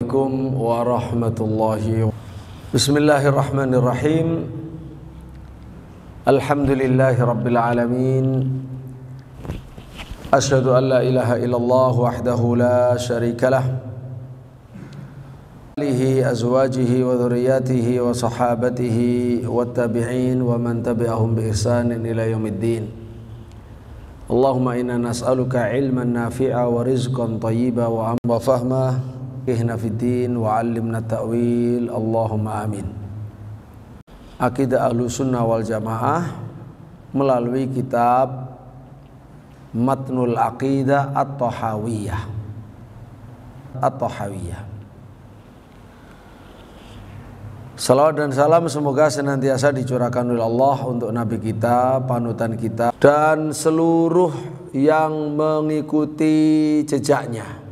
Assalamualaikum warahmatullahi wabarakatuh. Bismillahirrahmanirrahim. Alhamdulillahi rabbil alamin. Asyhadu an la ilaha illallah wahdahu la syarikalah. Alihi azwajihi wa dhurriyyatihi wa sahabatihi wa tabi'in wa man tabi'ahum bi ihsanin ila yaumiddin. Allahumma inna nas'aluka ilman nafi'a wa rizqan thayyiba wa fahma ihna fiddin wa 'allimna ta'wil. Allahumma amin. Akidah Ahlussunnah wal Jamaah melalui kitab Matnul Aqidah At-Tahawiyah. Salawat dan salam semoga senantiasa dicurahkan oleh Allah untuk Nabi kita, panutan kita, dan seluruh yang mengikuti jejaknya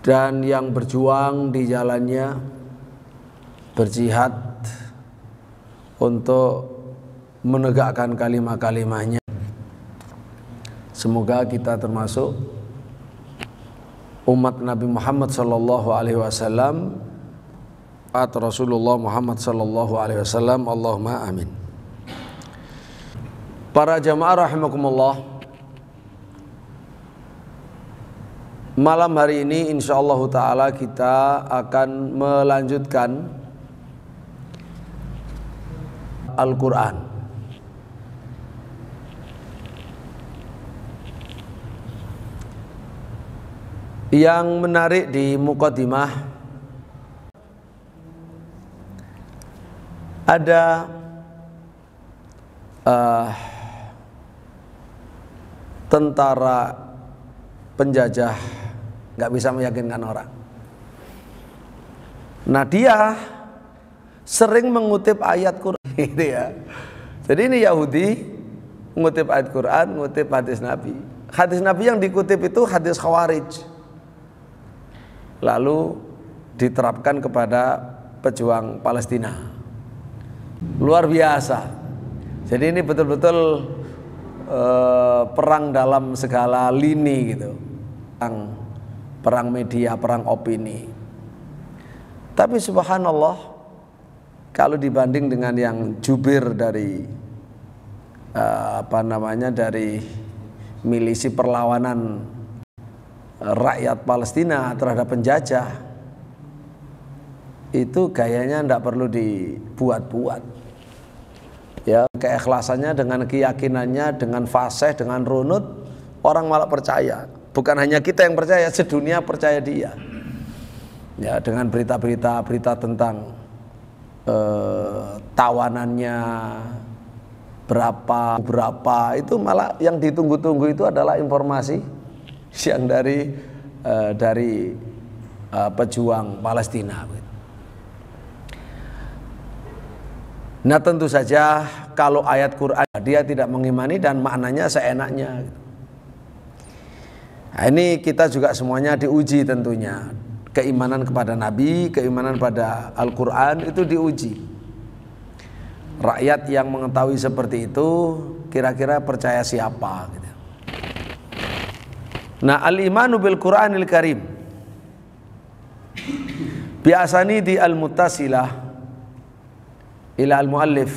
dan yang berjuang di jalannya, berjihad untuk menegakkan kalimah-kalimahnya. Semoga kita termasuk umat Nabi Muhammad sallallahu alaihi wasallam atau Rasulullah Muhammad sallallahu alaihi wasallam. Allahumma amin. Para jamaah rahimakumullah, malam hari ini insyaallah ta'ala kita akan melanjutkan Al-Quran. Yang menarik di muqaddimah ada tentara penjajah nggak bisa meyakinkan orang. Nah, dia sering mengutip ayat Quran gitu ya. Jadi ini Yahudi mengutip ayat Quran, mengutip hadis Nabi. Hadis Nabi yang dikutip itu hadis Khawarij. Lalu diterapkan kepada pejuang Palestina. Luar biasa. Jadi ini betul-betul perang dalam segala lini gitu. Perang media, perang opini. Tapi subhanallah, kalau dibanding dengan yang jubir dari dari milisi perlawanan rakyat Palestina terhadap penjajah, itu gayanya tidak perlu dibuat-buat. Ya, keikhlasannya dengan keyakinannya, dengan fasih, dengan runut, orang malah percaya. Bukan hanya kita yang percaya, sedunia percaya dia. Ya, dengan berita-berita tentang tawanannya berapa itu malah yang ditunggu-tunggu itu adalah informasi yang dari pejuang Palestina. Nah, tentu saja kalau ayat Quran dia tidak mengimani dan maknanya seenaknya. Nah, ini kita juga semuanya diuji tentunya. Keimanan kepada Nabi, keimanan pada Al-Quran itu diuji. Rakyat yang mengetahui seperti itu kira-kira percaya siapa gitu. Nah, al-imanu bil Qur'anil Karim biasani di al-muttasilah ila al-muallif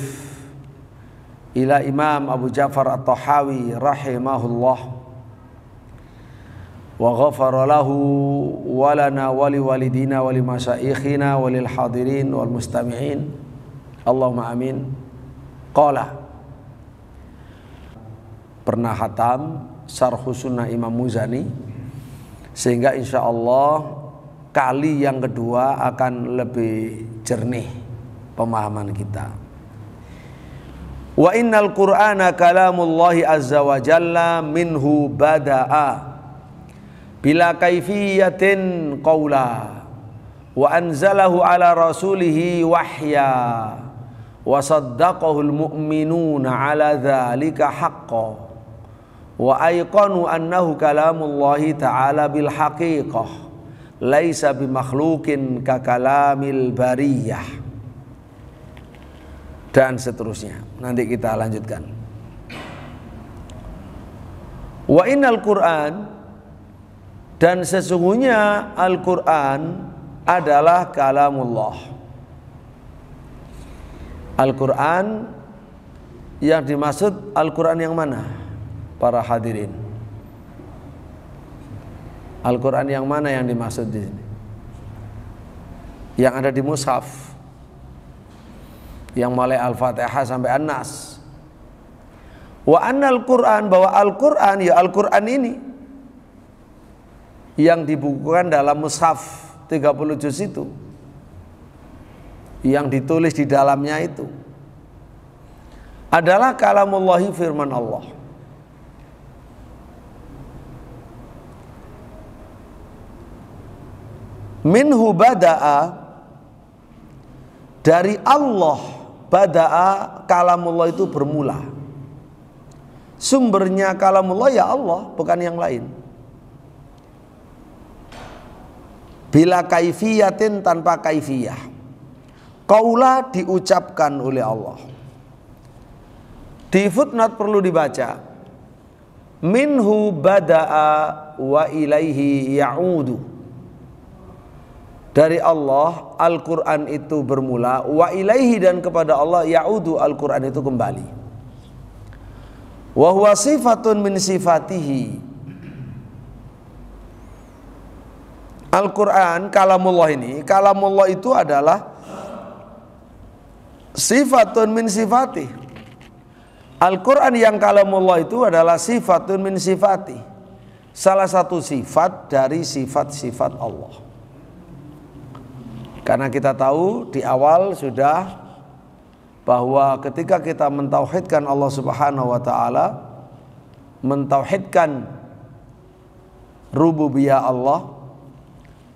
ila Imam Abu Ja'far At-Tahawi rahimahullah wa ghafara lahu wa lana wa li walidina wa li masyayikhina wa lil hadirin wal mustami'in. Allahumma amin. Qala, pernah hatam Syarh Sunnah Imam Muzani, sehingga insyaallah kali yang kedua akan lebih jernih pemahaman kita. Wa innal Qur'ana kalamullahi azza wa jalla minhu bada'a bila kaifiyatin qawla wa anzalahu ala rasulihi wahya wa saddaqahul mu'minuna ala dhalika haqqan wa ayqanu annahu kalamullahi ta'ala bil haqiqah laisa bimakhluqin ka kalamil bariyah, dan seterusnya. Nanti kita lanjutkan. Wa innal Qur'an Dan sesungguhnya Al-Quran adalah kalamullah. Al-Quran yang dimaksud Al-Quran yang mana? Para hadirin, Al-Quran yang mana yang dimaksud di sini? Yang ada di mushaf, yang mulai Al-Fatihah sampai An-Nas. Wa annal Quran, bahwa Al-Quran, ya Al-Quran ini yang dibukukan dalam mushaf 30 juz itu, yang ditulis di dalamnya itu adalah kalamullahi, firman Allah. Minhu bada'a, dari Allah, bada'a, kalamullah itu bermula. Sumbernya kalamullah ya Allah, bukan yang lain. Bila kaifiyatin, tanpa kaifiyah. Qaula, diucapkan oleh Allah. Di footnote perlu dibaca, minhu bada'a wa ilaihi ya'udu. Dari Allah Al-Quran itu bermula, wa ilaihi, dan kepada Allah ya'udu, Al-Quran itu kembali. Wa huwa sifatun min sifatihi. Al-Quran, kalamullah ini, kalamullah itu adalah sifatun min sifatih. Al-Quran yang kalamullah itu adalah sifatun min sifatih, salah satu sifat dari sifat-sifat Allah. Karena kita tahu di awal sudah bahwa ketika kita mentauhidkan Allah Subhanahu wa taala, mentauhidkan rububiyah Allah,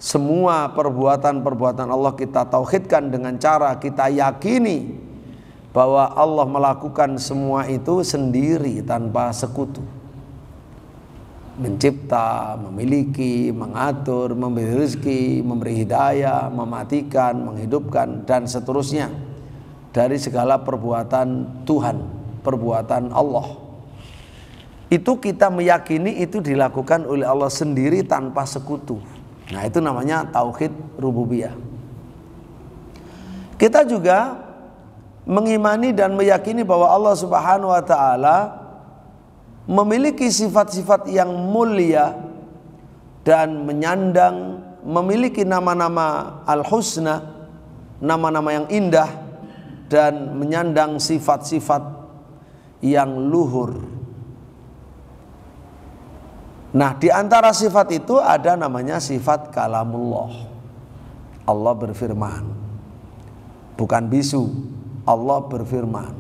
semua perbuatan-perbuatan Allah kita tauhidkan dengan cara kita yakini bahwa Allah melakukan semua itu sendiri tanpa sekutu. Mencipta, memiliki, mengatur, memberi rezeki, memberi hidayah, mematikan, menghidupkan, dan seterusnya dari segala perbuatan Tuhan, perbuatan Allah. Itu kita meyakini itu dilakukan oleh Allah sendiri tanpa sekutu. Nah, itu namanya tauhid rububiyah. Kita juga mengimani dan meyakini bahwa Allah Subhanahu wa taala memiliki sifat-sifat yang mulia dan menyandang, memiliki nama-nama al-husna, nama-nama yang indah, dan menyandang sifat-sifat yang luhur. Nah, di antara sifat itu ada namanya sifat kalamullah. Allah berfirman, bukan bisu, Allah berfirman.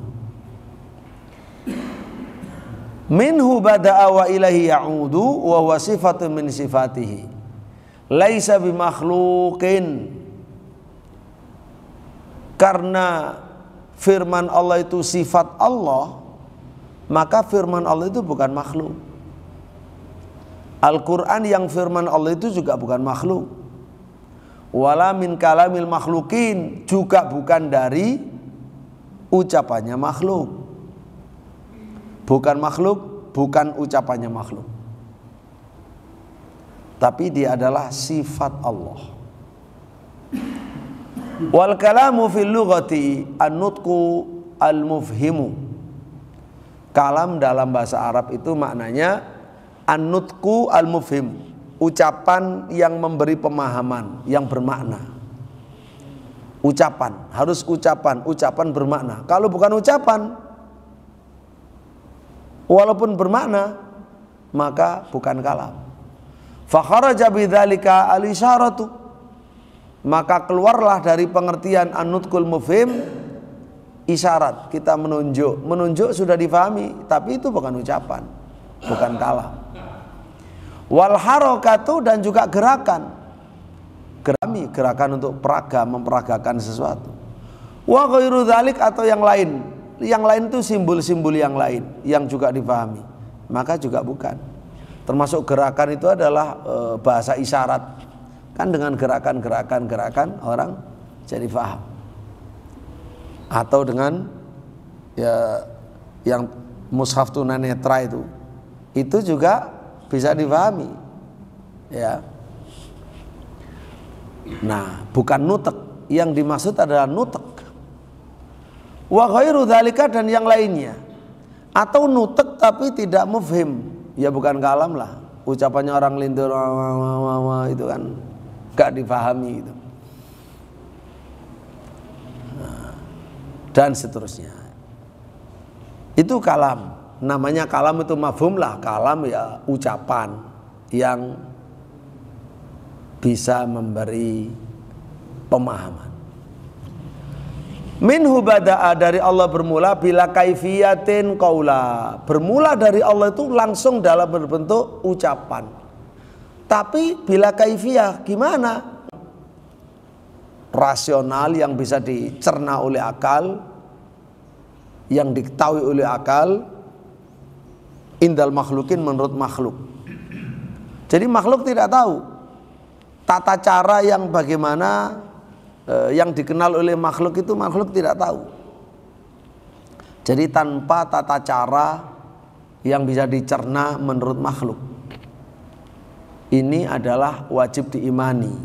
Minhu bada'a wa ilaihi ya'udu wa huwa sifatun min sifatihi laisa bimakhluqin. Karena firman Allah itu sifat Allah, maka firman Allah itu bukan makhluk. Al-Quran yang firman Allah itu juga bukan makhluk. Wala min kalamil makhlukin, juga bukan dari ucapannya makhluk. Bukan makhluk, bukan ucapannya makhluk, tapi dia adalah sifat Allah. Wal kalamu fil lughati an-nutqu al-mufhimu. Kalam dalam bahasa Arab itu maknanya an-nutqu al-mufhim, ucapan yang memberi pemahaman, yang bermakna. Ucapan, harus ucapan, ucapan bermakna. Kalau bukan ucapan, walaupun bermakna, maka bukan kalam. Fa kharaja bidzalika al-isyaratu, maka keluarlah dari pengertian an-nutqul mufhim isyarat, kita menunjuk. Menunjuk sudah difahami, tapi itu bukan ucapan, bukan kalam. Wal harakatu, dan juga gerakan. Gerakan untuk peraga, memperagakan sesuatu. Wa ghairu dzalik, atau yang lain. Yang lain itu simbol-simbol yang lain yang juga dipahami, maka juga bukan. Termasuk gerakan itu adalah bahasa isyarat. Kan dengan gerakan orang jadi paham. Atau dengan ya yang mushaf tunanetra itu juga bisa dipahami. ya. Nah, bukan nutek, yang dimaksud adalah nutek. Wa ghairu dzalika, dan yang lainnya. Atau nutek tapi tidak mufhim, ya bukan kalam lah. Ucapannya orang lintur itu kan gak difahami itu. Nah, dan seterusnya. Itu kalam. Namanya kalam itu mafhum lah. Kalam ya ucapan yang bisa memberi pemahaman. Minhu bada'a, dari Allah bermula, bila kaifiyatin qaula. Bermula dari Allah itu langsung dalam berbentuk ucapan. Tapi bila kaifiyah gimana? Rasional yang bisa dicerna oleh akal, yang diketahui oleh akal, indal makhlukin, menurut makhluk. Jadi makhluk tidak tahu tata cara yang bagaimana yang dikenal oleh makhluk itu, makhluk tidak tahu. Jadi tanpa tata cara yang bisa dicerna menurut makhluk. Ini adalah wajib diimani,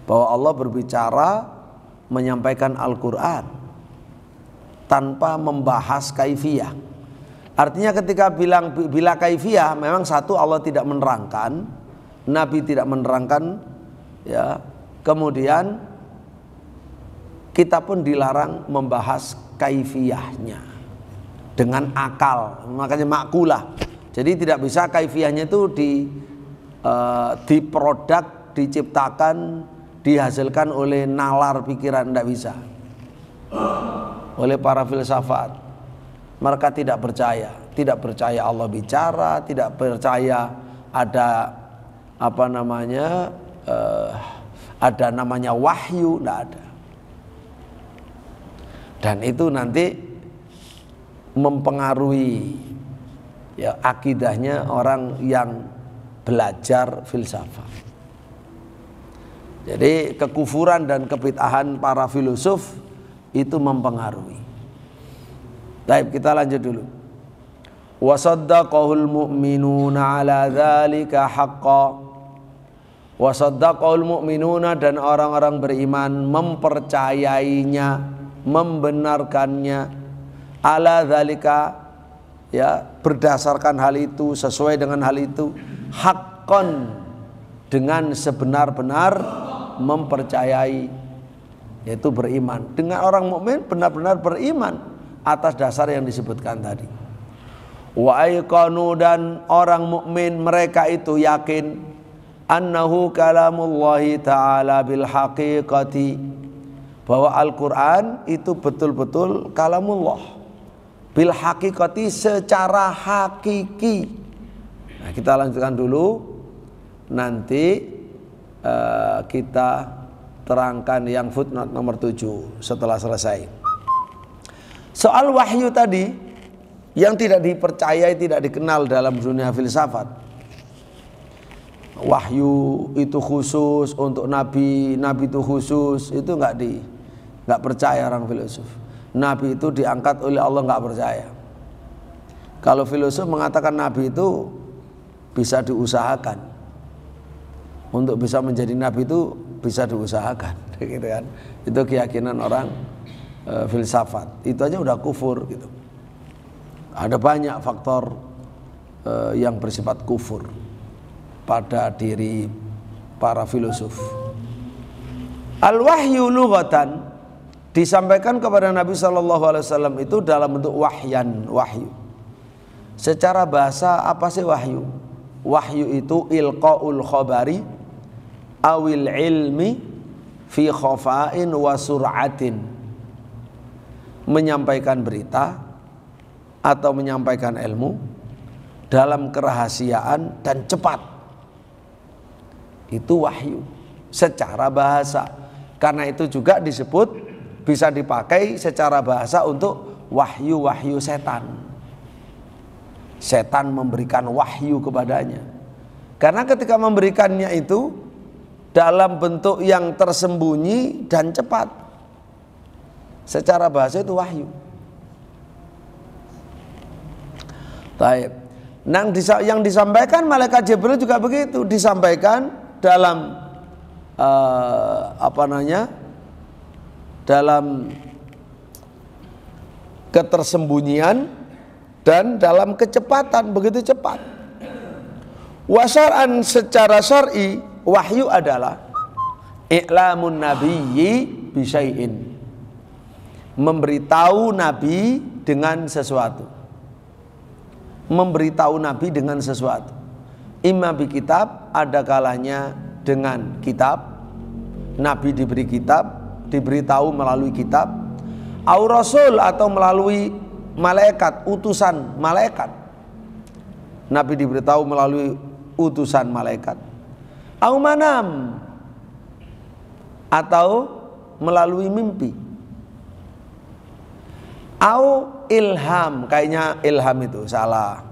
bahwa Allah berbicara menyampaikan Al-Quran tanpa membahas kaifiyah. Artinya ketika bilang bila kaifiyah, memang satu, Allah tidak menerangkan, Nabi tidak menerangkan, ya. Kemudian kita pun dilarang membahas kaifiyahnya dengan akal, makanya makulah. Jadi tidak bisa kaifiyahnya itu diproduk, diciptakan, dihasilkan oleh nalar pikiran, tidak bisa. Oleh para filsafat, mereka tidak percaya Allah bicara, tidak percaya ada ada namanya wahyu, tidak ada. Dan itu nanti mempengaruhi, ya, akidahnya orang yang belajar filsafat. Jadi kekufuran dan kebid'ahan para filosof itu mempengaruhi. Baik, kita lanjut dulu. Wa saddaqahul mu'minuna ala dzalika haqqan. Wa saddaqahul mu'minuna, dan orang-orang beriman mempercayainya, membenarkannya, ala dzalika, ya, berdasarkan hal itu, sesuai dengan hal itu, haqqan, dengan sebenar-benar mempercayai, yaitu beriman. Dengan orang mukmin benar-benar beriman atas dasar yang disebutkan tadi. Wa aiqanu, dan orang mukmin mereka itu yakin, annahu kalamullahi ta'ala bil haqiqati, bahwa Al-Quran itu betul-betul kalamullah bil haqiqati, secara hakiki. Nah, kita lanjutkan dulu, nanti kita terangkan yang footnote nomor 7 setelah selesai. Soal wahyu tadi yang tidak dipercayai, tidak dikenal dalam dunia filsafat. Wahyu itu khusus untuk nabi, nabi itu khusus, itu nggak percaya orang filosof. Nabi itu diangkat oleh Allah, nggak percaya. Kalau filosof mengatakan nabi itu bisa diusahakan, untuk bisa menjadi nabi itu bisa diusahakan, gitu kan? Itu keyakinan orang filsafat. Itu aja udah kufur, gitu. Ada banyak faktor yang bersifat kufur pada diri para filosof. Al-wahyu lughatan, disampaikan kepada Nabi SAW itu dalam bentuk wahyan, wahyu. Secara bahasa apa sih wahyu? Wahyu itu ilqaul khabari awil ilmi fi khafa'in wa sur'atin, menyampaikan berita atau menyampaikan ilmu dalam kerahasiaan dan cepat. Itu wahyu secara bahasa. Karena itu juga disebut, bisa dipakai secara bahasa untuk wahyu-wahyu setan. Setan memberikan wahyu kepadanya. Karena ketika memberikannya itu dalam bentuk yang tersembunyi dan cepat, secara bahasa itu wahyu. Baik. Yang disampaikan malaikat Jibril juga begitu, disampaikan dalam dalam ketersembunyian dan dalam kecepatan, begitu cepat. Wasyar'an secara syar'i, wahyu adalah i'lamun nabiyyi bisyai'in, memberitahu nabi dengan sesuatu. Memberitahu nabi dengan sesuatu. Imma bi kitab, ada kalanya dengan kitab. Nabi diberi kitab, diberitahu melalui kitab. Au rasul, atau melalui malaikat, utusan malaikat. Nabi diberitahu melalui utusan malaikat. Au manam, atau melalui mimpi. Au ilham, kayaknya ilham itu salah.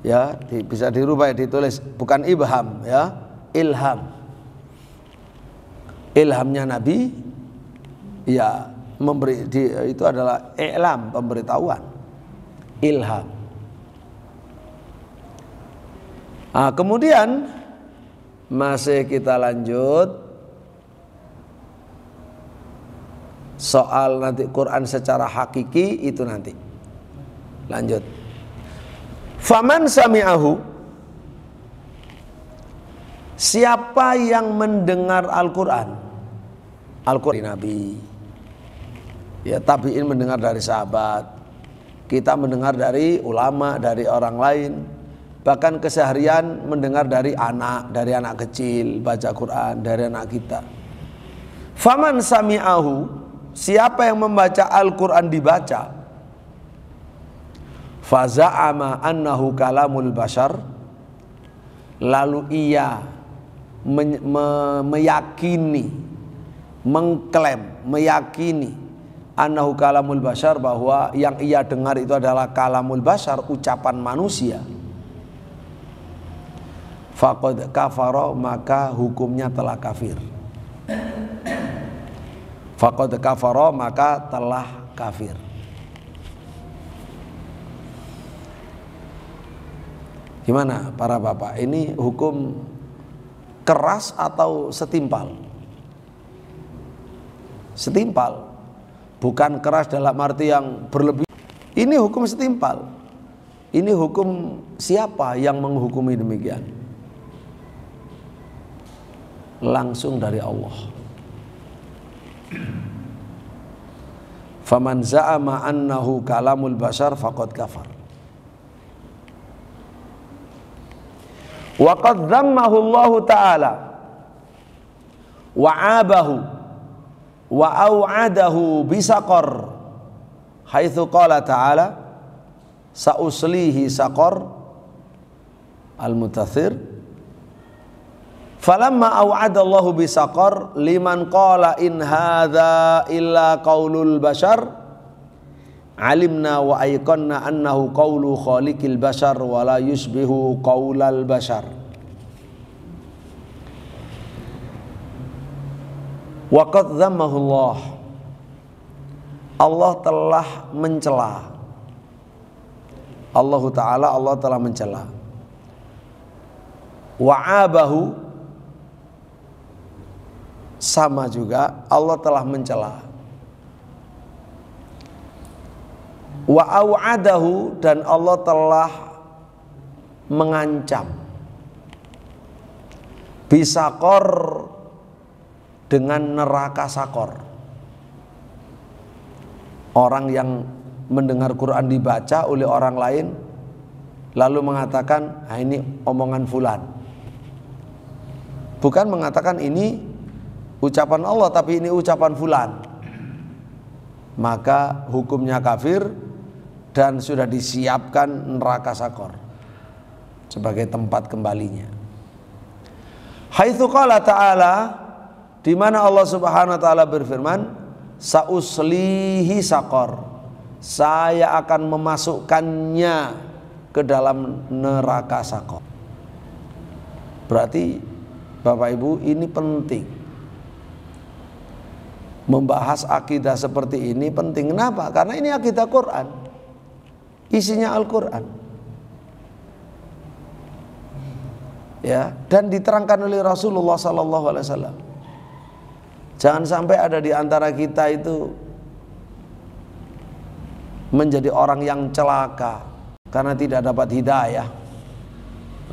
Ya, bisa dirubah, ditulis bukan ibham ya, ilham. Ilhamnya Nabi ya itu adalah i'lam, pemberitahuan. Ilham. Nah, kemudian masih kita lanjut soal nanti Quran secara hakiki itu nanti. Lanjut. Faman sami'ahu, siapa yang mendengar Al-Quran? Al-Quran Nabi. Ya, tabi'in mendengar dari sahabat. Kita mendengar dari ulama, dari orang lain. Bahkan keseharian mendengar dari anak kecil baca Quran, dari anak kita. Faman sami'ahu, siapa yang membaca Al-Quran dibaca, faza'ama annahu kalamul bashar, lalu ia meyakini, meyakini annahu kalamul bashar, bahwa yang ia dengar itu adalah kalamul bashar, ucapan manusia, faqad kafara, maka hukumnya telah kafir. Faqad kafara, maka telah kafir. Gimana para bapak? Ini hukum keras atau setimpal? Setimpal. Bukan keras dalam arti yang berlebih. Ini hukum setimpal. Ini hukum siapa yang menghukumi demikian? Langsung dari Allah. Faman za'ama annahu kalamul bashar faqad kafar. Wa qad dhammahu Allah ta'ala wa 'abahu wa au'adahu bisaqar, haitsu qala ta'ala sa'uslihi saqar. Al-Mutathir. Falamma au'adallahu bisaqar liman qala in hadza illa qaulul bashar, alimna wa ayqanna annahu qaulu khaliqil bashar wa la yushbihu qaulal bashar. Wa qad dhammahu Allah, Allah telah mencela. Allah Ta'ala, Allah telah mencela. Wa'abahu, sama juga Allah telah mencela. Wa au'adahu, dan Allah telah mengancam. Bisaqor, dengan neraka sakor. Orang yang mendengar Quran dibaca oleh orang lain lalu mengatakan, "Ah, ini omongan fulan." Bukan mengatakan ini ucapan Allah, tapi ini ucapan fulan. Maka hukumnya kafir dan sudah disiapkan neraka sakor sebagai tempat kembalinya. Haitsu qala ta'ala, di mana Allah Subhanahu wa taala berfirman, "Sa'uslihi saqar." Saya akan memasukkannya ke dalam neraka sakor. Berarti Bapak Ibu, ini penting. Membahas akidah seperti ini penting. Kenapa? Karena ini akidah Quran. Isinya Al-Quran. ya, dan diterangkan oleh Rasulullah SAW. Jangan sampai ada di antara kita itu menjadi orang yang celaka karena tidak dapat hidayah,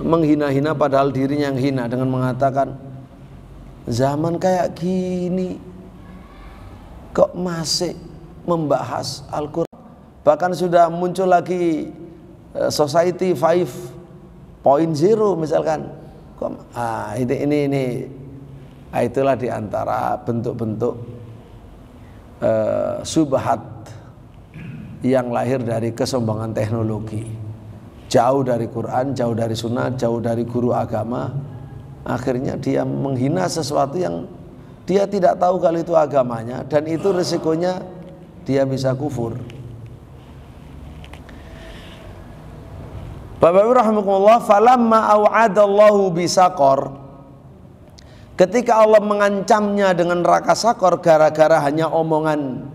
menghina-hina padahal dirinya yang hina dengan mengatakan zaman kayak gini kok masih membahas Al-Quran. Bahkan sudah muncul lagi Society 5.0 misalkan. Ini itulah diantara bentuk-bentuk subhat yang lahir dari kesombongan teknologi. Jauh dari Quran, jauh dari sunnah, jauh dari guru agama. Akhirnya dia menghina sesuatu yang dia tidak tahu kalau itu agamanya, dan itu resikonya dia bisa kufur. Bapak-Ibu rahimakumullah, falamma au'adallahu bisaqor, ketika Allah mengancamnya dengan neraka sakor gara-gara hanya omongan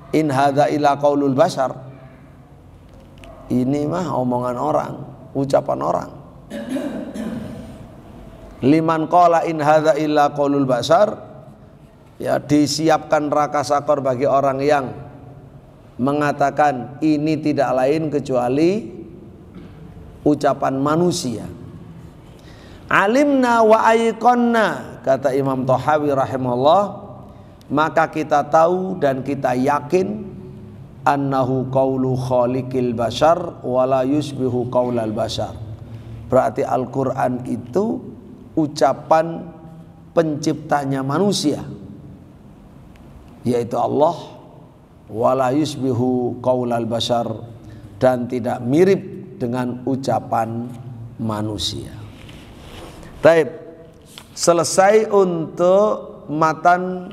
in hadza illa qaulul bashar, ini mah omongan orang, ucapan orang. Liman qala in hadza illa qaulul bashar, ya, disiapkan neraka sakor bagi orang yang mengatakan ini tidak lain kecuali ucapan manusia. Alimna wa aiqonna, kata Imam Thahawi rahimahullah, maka kita tahu dan kita yakin annahu qaulu khaliqil bashar wala yusbihu qaulal bashar. Berarti Al-Quran itu ucapan penciptanya manusia, yaitu Allah, wala yusbihu qaulal bashar, dan tidak mirip dengan ucapan manusia. Baik, selesai untuk matan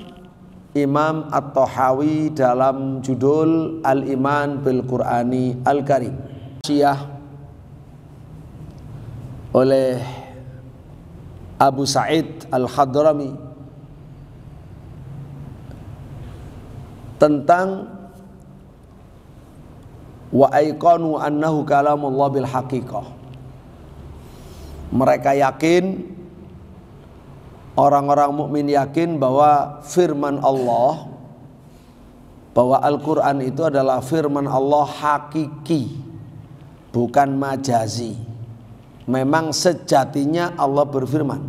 Imam At-Tahawi dalam judul Al-Iman bil Qur'ani Al-Karim, Syiah oleh Abu Sa'id Al-Hadrami, tentang wa aiqanu annahu kalamullah bil haqiqah. Mereka yakin, orang-orang mukmin yakin bahwa firman Allah, bahwa Al-Quran itu adalah firman Allah hakiki, bukan majazi. Memang sejatinya Allah berfirman,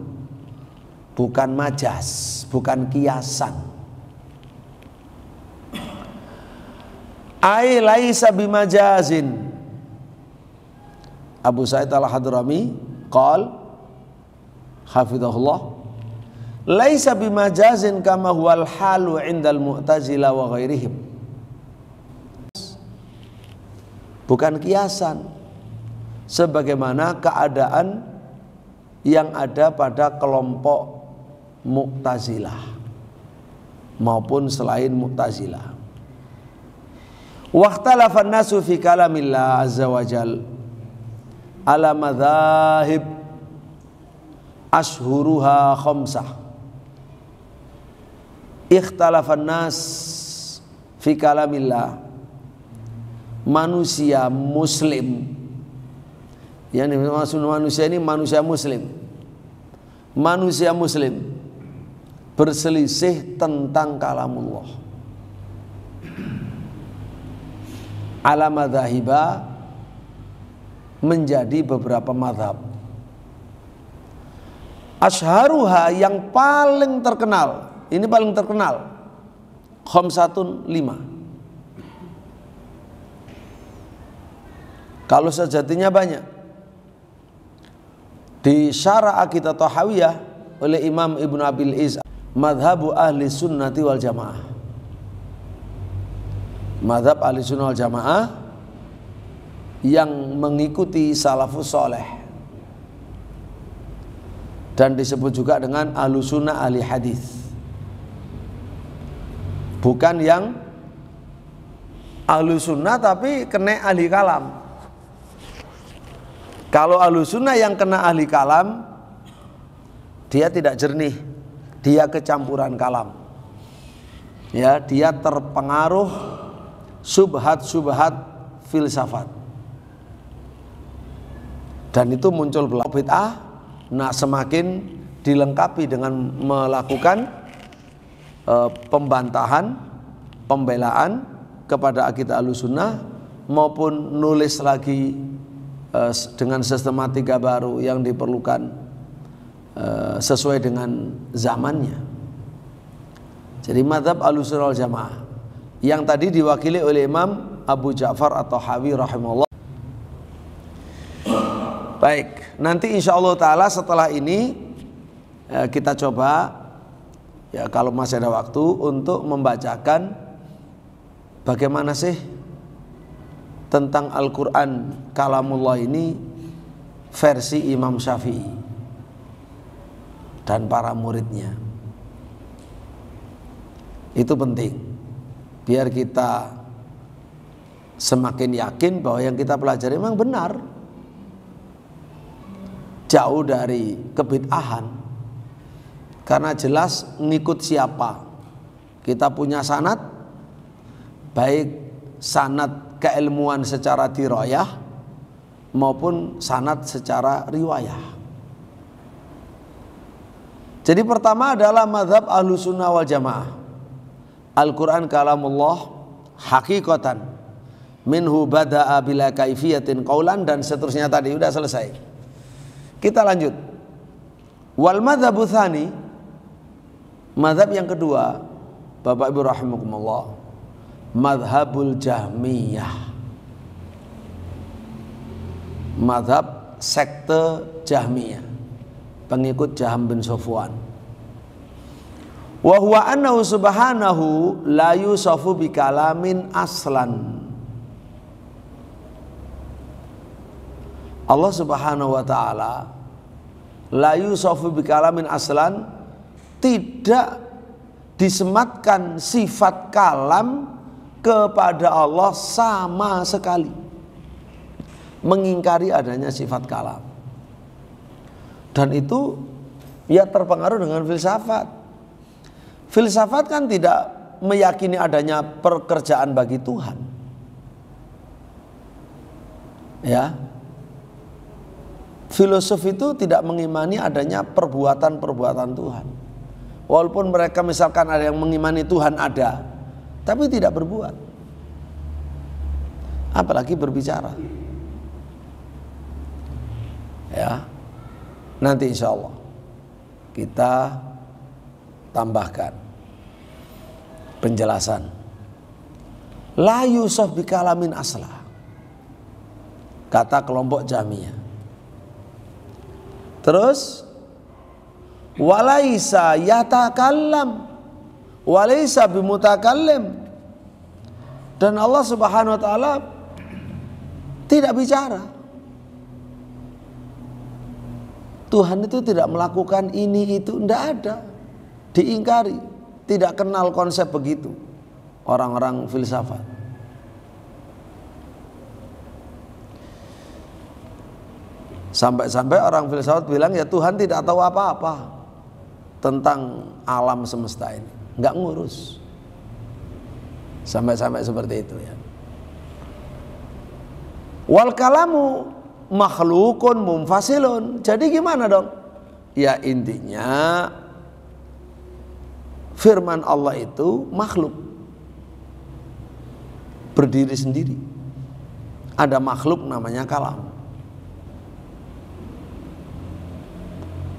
bukan majaz, bukan kiasan. Ai laisa bimajazin. Abu Sa'id Al-Hadrami qal hafizahullah, laisa bimajazin kama huwal halu indal mu'tazilah wa ghairihim. Bukan kiasan sebagaimana keadaan yang ada pada kelompok Mu'tazilah maupun selain Mu'tazilah. Wahtalafan nasu fi kalamillah azza wa jal ala madhahib ashhuruha khamsah. Ikhtalafan nas fi kalamillah, manusia muslim, yang dimaksud manusia ini manusia muslim, manusia muslim berselisih tentang kalamullah ala madhahiba, menjadi beberapa madhab. Ashharuha, yang paling terkenal, ini paling terkenal, khamsatun 5. Kalau sejatinya banyak. Di Syarah Aqidah Tahawiyah oleh Imam Ibnu Abil Iz, madhabu ahli sunnati wal jamaah, madhab ahli sunnah wal jamaah yang mengikuti salafus soleh, dan disebut juga dengan ahlu sunnah ahli hadis, bukan yang ahlu sunnah tapi kena ahli kalam. Kalau ahlu sunnah yang kena ahli kalam, dia tidak jernih, dia kecampuran kalam, ya, dia terpengaruh subhat-subhat filsafat, dan itu muncul bid'ah Nah, semakin dilengkapi dengan melakukan pembantahan, pembelaan kepada akidah Ahlussunnah, maupun nulis lagi dengan sistematika baru yang diperlukan sesuai dengan zamannya. Jadi mazhab Ahlussunnah wal Jamaah yang tadi diwakili oleh Imam Abu Ja'far at-Tahawi rahimahullah. Baik, nanti insyaallah ta'ala setelah ini kita coba, ya kalau masih ada waktu, untuk membacakan bagaimana sih tentang Al-Quran kalamullah ini versi Imam Syafi'i dan para muridnya. Itu penting biar kita semakin yakin bahwa yang kita pelajari memang benar, jauh dari kebid'ahan. Karena jelas ngikut siapa. Kita punya sanad, baik sanad keilmuan secara dirayah maupun sanad secara riwayah. Jadi pertama adalah mazhab Ahlussunnah wal Jamaah. Al-Quran kalamullah hakikatan, minhu bada'a bila kaifiyatin qaulan, dan seterusnya tadi udah selesai. Kita lanjut. Wal madhabu tsani, madhab yang kedua, Bapak Ibu rahimakumullah, madhabul Jahmiyah, madhab sekte Jahmiyah, pengikut Jaham bin Safwan. Wa huwa annahu subhanahu la yusafu bi kalamin aslan. Allah Subhanahu wa ta'ala la yusafu bi kalamin aslan, tidak disematkan sifat kalam kepada Allah sama sekali, mengingkari adanya sifat kalam. Dan itu ya terpengaruh dengan filsafat. Filsafat kan tidak meyakini adanya pekerjaan bagi Tuhan, ya. Filosof itu tidak mengimani adanya perbuatan-perbuatan Tuhan. Walaupun mereka misalkan ada yang mengimani Tuhan ada, tapi tidak berbuat, apalagi berbicara. Ya, nanti insya Allah kita tambahkan penjelasan. La yusaf bikalamin asla, kata kelompok Jahmiyah. Terus walaisa yatakallam walaisa bimutakallim, dan Allah Subhanahu wa ta'ala tidak bicara. Tuhan itu tidak melakukan ini itu, tidak ada, diingkari, tidak kenal konsep begitu orang-orang filsafat. Sampai-sampai orang filsafat bilang ya Tuhan tidak tahu apa-apa tentang alam semesta ini, nggak ngurus. Sampai-sampai seperti itu ya. Wal kalamu makhlukun munfasilun. Jadi gimana dong? Ya intinya firman Allah itu makhluk, berdiri sendiri. Ada makhluk namanya kalam.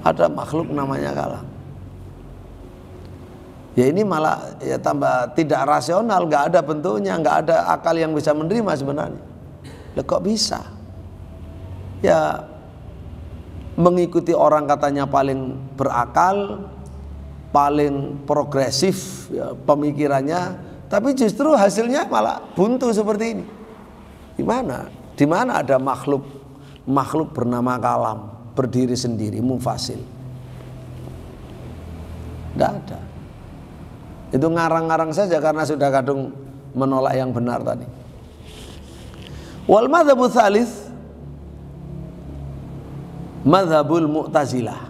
Ada makhluk namanya kalam. Ya ini malah ya tambah tidak rasional, nggak ada bentuknya, nggak ada akal yang bisa menerima sebenarnya. Loh, kok bisa? Ya mengikuti orang katanya paling berakal, paling progresif ya, pemikirannya, tapi justru hasilnya malah buntu seperti ini. Di mana ada makhluk bernama kalam, berdiri sendiri, munfasil? Tidak ada. Itu ngarang-ngarang saja karena sudah kadung menolak yang benar tadi. Wal madzhabu tsalits madzhabul Mu'tazilah.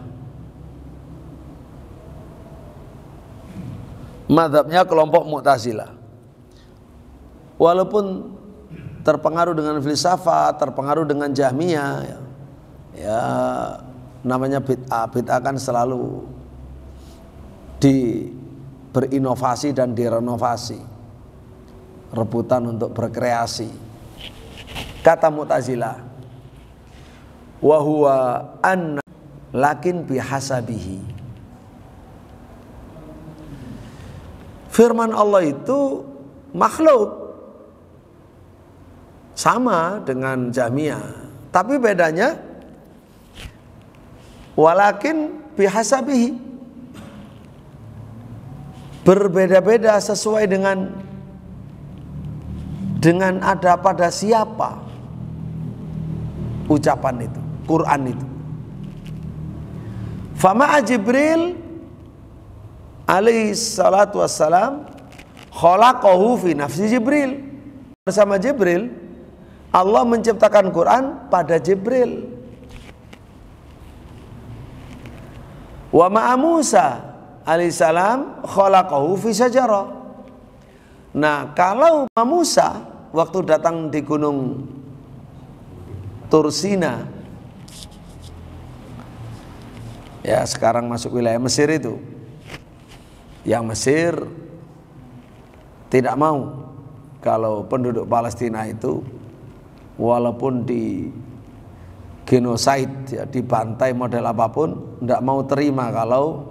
Madzhabnya kelompok Mu'tazilah. Walaupun terpengaruh dengan filsafat, terpengaruh dengan Jahmiyah, ya namanya bid'ah. Bid'ah kan selalu berinovasi dan direnovasi, rebutan untuk berkreasi. Kata Mu'tazilah, wa huwa anna lakin bihasabihi. Firman Allah itu makhluk, sama dengan Jahmiyah, tapi bedanya walakin bihasabihi, berbeda-beda sesuai dengan ada pada siapa ucapan itu, Quran itu. Fama Jibril alaihi salatu wassalam khalaqahu fi nafsi Jibril. Bersama Jibril Allah menciptakan Quran pada Jibril. Wa ma'a Musa alaihi salam khalaqahu fi syajarah. Nah, kalau Musa waktu datang di gunung Tursina, ya sekarang masuk wilayah Mesir itu, yang Mesir tidak mau kalau penduduk Palestina itu walaupun di genosid, ya, dibantai model apapun, tidak mau terima kalau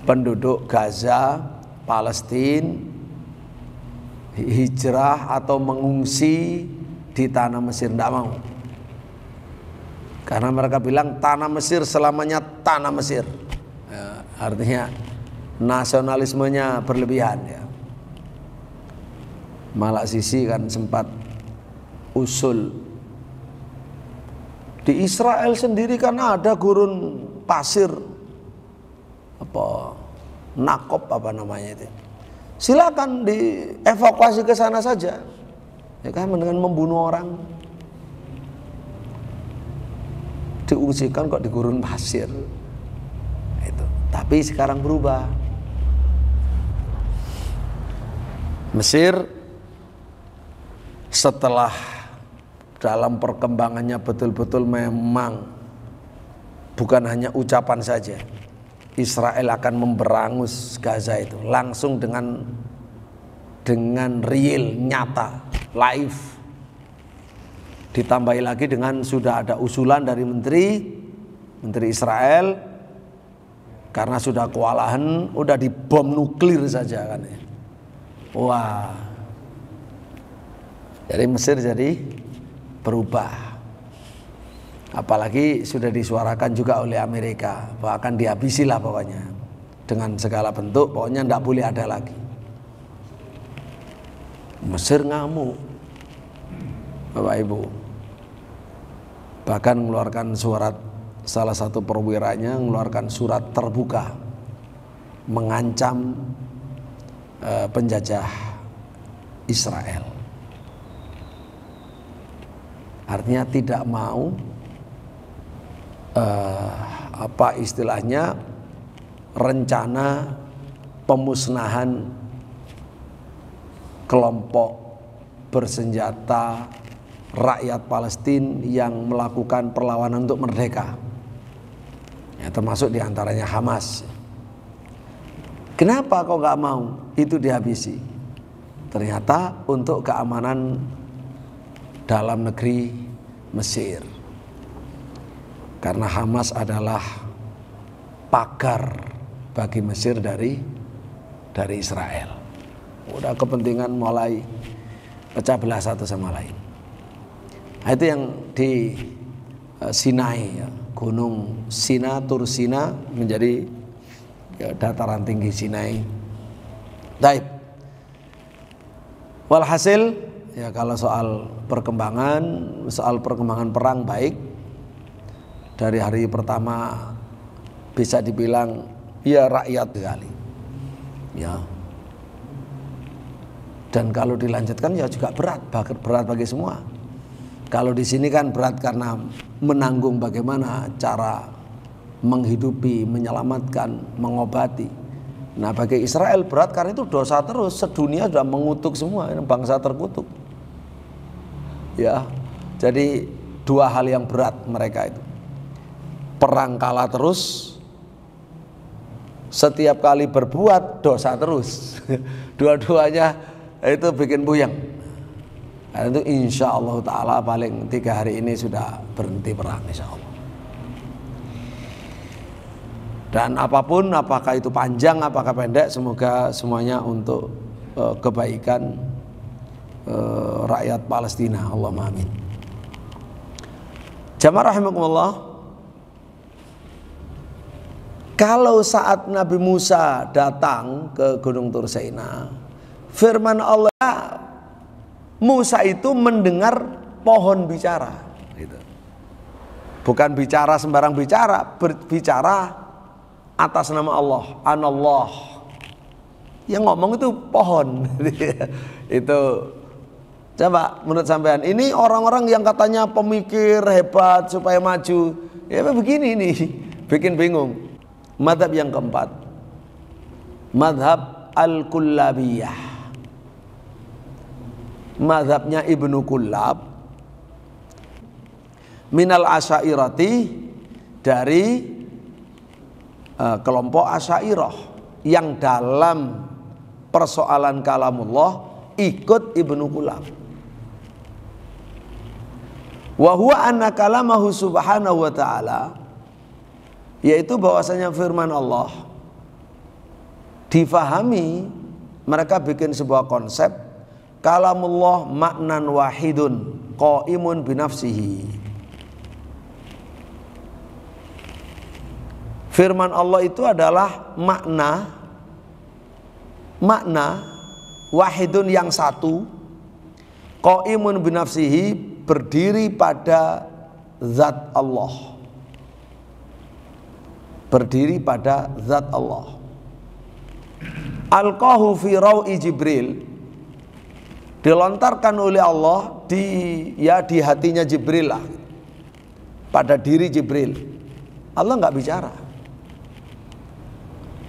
penduduk Gaza, Palestina hijrah atau mengungsi di tanah Mesir, tidak mau. Karena mereka bilang tanah Mesir selamanya tanah Mesir, ya, artinya nasionalismenya berlebihan, ya. Malak Sisi kan sempat usul di Israel sendiri kan ada gurun pasir apa Nakop apa namanya itu, silakan dievakuasi ke sana saja, ya kan, dengan membunuh orang diungsikan kok di gurun pasir itu. Tapi sekarang berubah. Mesir setelah dalam perkembangannya betul-betul memang bukan hanya ucapan saja, Israel akan memberangus Gaza itu langsung dengan real, nyata, live. Ditambahi lagi dengan sudah ada usulan dari menteri Israel, karena sudah kewalahan, udah dibom nuklir saja kan ya. Wah, jadi Mesir jadi berubah. Apalagi sudah disuarakan juga oleh Amerika bahwa akan dihabisi lah pokoknya dengan segala bentuk, pokoknya tidak boleh ada lagi. Mesir ngamuk, Bapak Ibu, bahkan mengeluarkan surat, salah satu perwiranya mengeluarkan surat terbuka mengancam penjajah Israel. Artinya tidak mau apa istilahnya, rencana pemusnahan kelompok bersenjata rakyat Palestina yang melakukan perlawanan untuk merdeka, ya, termasuk diantaranya Hamas. Kenapa kok nggak mau itu dihabisi? Ternyata untuk keamanan dalam negeri Mesir. Karena Hamas adalah pagar bagi Mesir dari Israel. Udah kepentingan mulai pecah belah satu sama lain. Nah, itu yang di Sinai, ya, Gunung Sina, Tursina menjadi, ya, dataran tinggi Sinai. Baik. Walhasil, ya, kalau soal perkembangan perang baik. Dari hari pertama bisa dibilang ya rakyat sekali, ya. Dan kalau dilanjutkan ya juga berat bagi semua. Kalau di sini kan berat karena menanggung bagaimana cara menghidupi, menyelamatkan, mengobati. Nah, bagi Israel berat karena itu dosa terus, sedunia sudah mengutuk semua, ini bangsa terkutuk. Ya, jadi dua hal yang berat mereka itu. Perang kalah terus, setiap kali berbuat dosa terus. Dua-duanya itu bikin puyeng. Dan itu insya Allah ta'ala paling 3 hari ini sudah berhenti perang insya Allah. Dan apapun, apakah itu panjang, apakah pendek, semoga semuanya untuk kebaikan rakyat Palestina. Allahumma amin. Jamaah rahimakumullah, kalau saat Nabi Musa datang ke Gunung Tur Saina, firman Allah, Musa itu mendengar pohon bicara, gitu. Bukan bicara sembarang bicara, berbicara atas nama Allah, Anallah. Yang ngomong itu pohon. Itu coba menurut sampean, ini orang-orang yang katanya pemikir hebat supaya maju, ya begini nih, bikin bingung. Madhab yang keempat, madhab Al-Kullabiyah. Madhabnya Ibnu Kullab, minal Asy'ariyati, dari kelompok Asy'ariyah yang dalam persoalan kalamullah ikut Ibnu Kullab. Wa huwa anna kalamahu subhanahu wa ta'ala, yaitu bahwasanya firman Allah difahami, mereka bikin sebuah konsep kalamullah maknan wahidun qaimun binafsihi. Firman Allah itu adalah makna wahidun yang satu, qaimun binafsihi, berdiri pada zat Allah. Berdiri pada zat Allah. Alqahu fi rawi Jibril, dilontarkan oleh Allah di hatinya Jibril lah, pada diri Jibril. Allah nggak bicara,